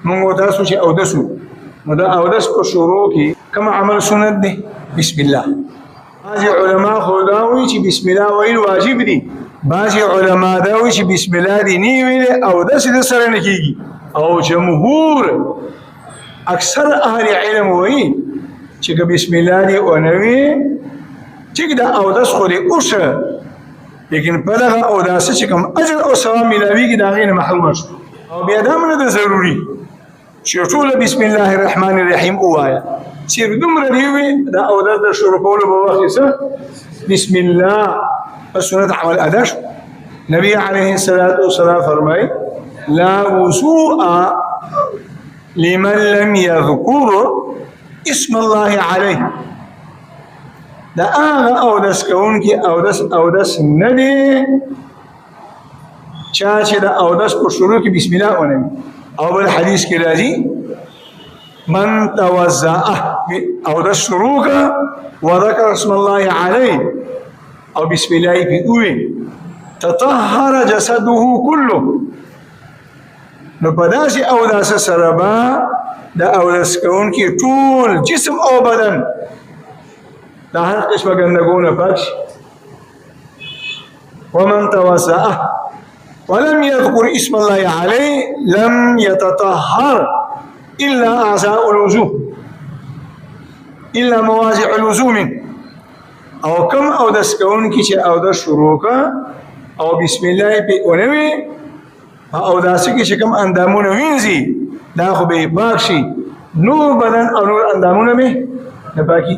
مونږ تاسو چې اودس نو دا اودس په شروع کې کوم عمل سنت دی بسم الله. بعض علما خو دا وایي چې بسم الله ویل واجب دي، بعض علما دا وایي چې بسم الله دې نه ویل اودس دې سره نه کیږي، او جمهور اکثر اهل علم وایي چې بسم الله دې ونوي چې دا اودس خو دې اوسه، لیکن په دغه اودس چې کوم اجر او ثواب ملاويږي دا غي نه محروم شو. او بیا دا نه ضروري چې ټول بسم الله الرحمن الرحیم وایا چې دومره دی وي دا اودس د شروع کولو په وخت کې بسم الله سنت عمل اداش. نبی علیه الصلاة والسلام فرمای لا وضوء لمن لم يذكر اسم الله عليه. دا هغه اودس کوونکی اودس نه دی چا چې دا اودس په شروع کې بسم الله ونوي. او بل حدیث کې راځي من توضأ اودس شروع وذكر اسم الله عليه او بسم الله في اوي تطهر جسده كله. نو پداسي اودس سره با دا اودس کوونکی ټول جسم او بدن دا هر قسمه ګندګونه پاک. ومن توضأ ولم يذكر اسم الله عليه لم يتطهر إلا أعضاء الوضوء إلا مواضع الوضوء. او كم اودس کوونکی چې اودس شروع او بسم الله په اونوي اودس کې چې کوم اندامونه وینځي دا خو به پاک شي، نور بدن او نور اندامونه به نه پاکي.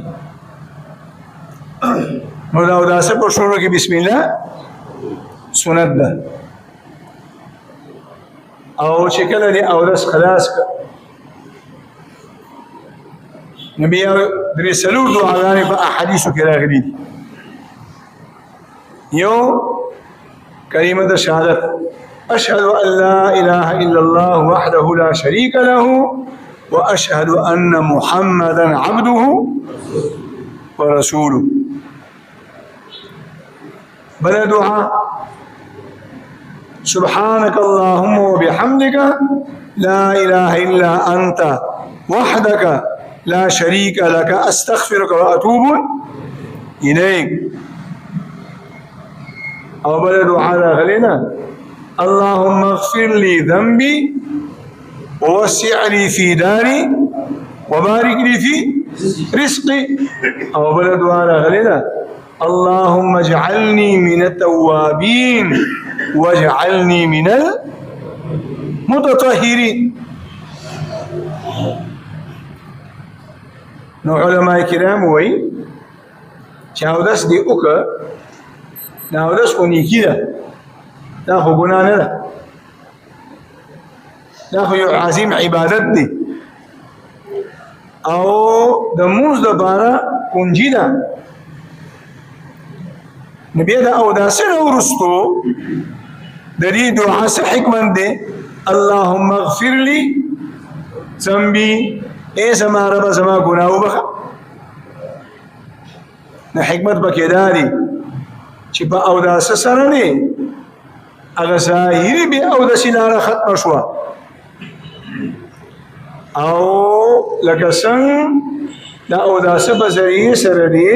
نو دا اودس په شروع کې بسم الله سنت ده. او چې کله دې اودس خلاص نبی درې سلور دعاګانې په احادیثو کې راغلي دي. یو کلمه شهادت اشهد ان لا اله الا الله وحده لا شريك له واشهد ان محمدا عبده ورسوله. بل دعاء سبحانك اللهم وبحمدك لا اله الا انت وحدك لا شريك لك استغفرك واتوب اليك. او بل دعاء غلينا اللهم اغفر لي ذنبي ووسع لي في داري وبارك لي في رزقي. او بل دعاء غلينا اللهم اجعلني من التوابين واجعلني من المتطهرين. نو علماء کرام وایي چې اودس دی وکړه دا اودس خو نیکي ده، دا خو ګناه نه ده، دا خو یو عظیم عبادت دی او د مونځ دپاره کنجي ده. نو بیا د اودس نه وروستو د دې دعا څه حکمت دی اللهم اغفر لي ذنبي اے زما رب زما ګناه وبخه. نو حکمت پکې دا دی چې په اودس سره نه هغه ظاهري به اودس لاره ختمه شوه او لکه څنګه د اودس په ذریعې سره دی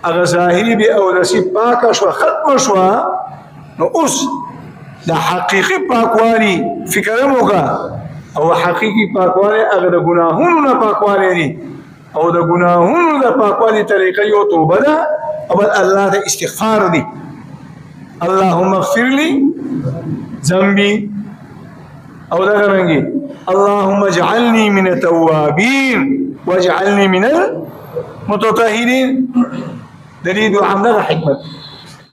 هغه ظاهري به اودس پاکه شوه ختمه شوه. نو اوس د حقیقي پاکوالي فکر مو وکړه او حقیقي پاکوالی هغه د ګناهونو نه پاکوالی دي او د ګناهونو د پاکوالی طریقه یو توبه ده او بل الله ته استغفار دي. اللهم اغفر لي ذنبي او دا رنګي اللهم اجعلني من التوابين واجعلني من المتطهرين. د دې دعا نه حکمت